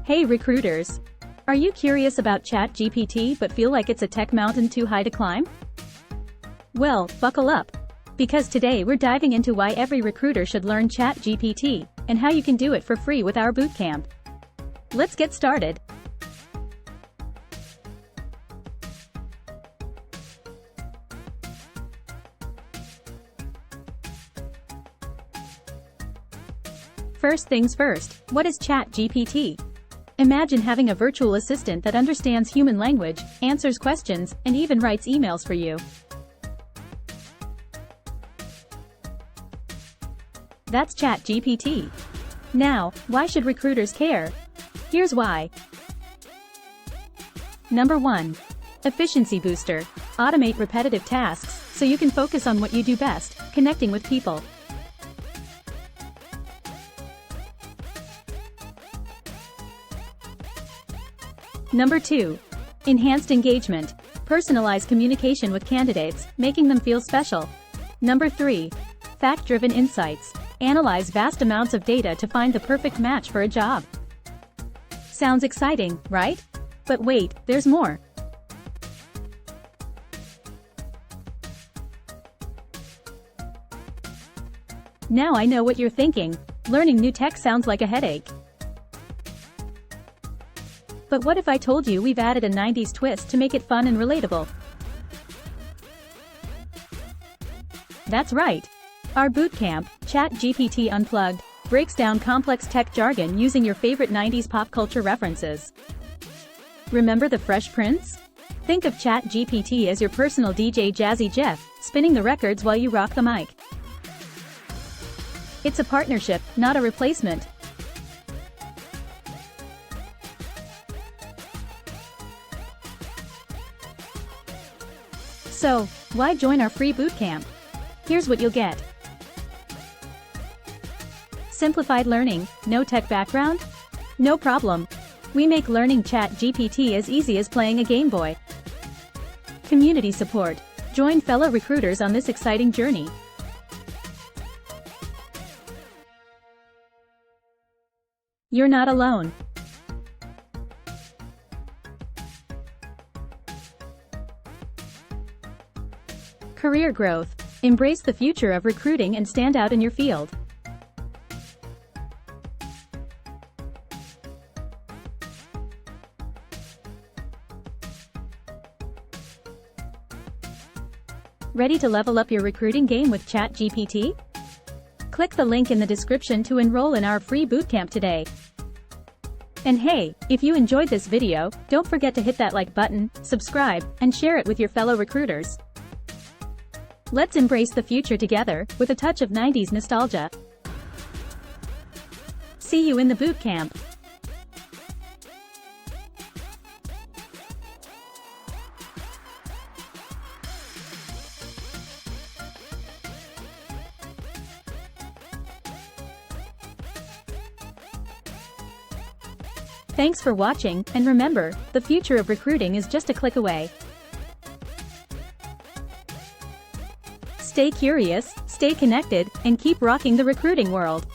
Hey recruiters! Are you curious about ChatGPT but feel like it's a tech mountain too high to climb? Well, buckle up. Because today we're diving into why every recruiter should learn ChatGPT, and how you can do it for free with our bootcamp. Let's get started. First things first, what is ChatGPT? Imagine having a virtual assistant that understands human language, answers questions, and even writes emails for you. That's ChatGPT. Now, why should recruiters care? Here's why. Number 1. Efficiency booster. Automate repetitive tasks, so you can focus on what you do best, connecting with people. Number 2. Enhanced engagement. Personalize communication with candidates, making them feel special. Number 3. Fact-driven insights. Analyze vast amounts of data to find the perfect match for a job. Sounds exciting, right? But wait, there's more. Now I know what you're thinking. Learning new tech sounds like a headache. But what if I told you we've added a 90s twist to make it fun and relatable? That's right. Our bootcamp, ChatGPT Unplugged, breaks down complex tech jargon using your favorite 90s pop culture references. Remember the Fresh Prince? Think of ChatGPT as your personal DJ Jazzy Jeff, spinning the records while you rock the mic. It's a partnership, not a replacement. So, why join our free bootcamp? Here's what you'll get. Simplified learning, no tech background? No problem. We make learning ChatGPT as easy as playing a Game Boy. Community support. Join fellow recruiters on this exciting journey. You're not alone. Career growth. Embrace the future of recruiting and stand out in your field. Ready to level up your recruiting game with ChatGPT? Click the link in the description to enroll in our free bootcamp today. And hey, if you enjoyed this video, don't forget to hit that like button, subscribe, and share it with your fellow recruiters. Let's embrace the future together, with a touch of 90s nostalgia. See you in the bootcamp. Thanks for watching, and remember, the future of recruiting is just a click away. Stay curious, stay connected, and keep rocking the recruiting world.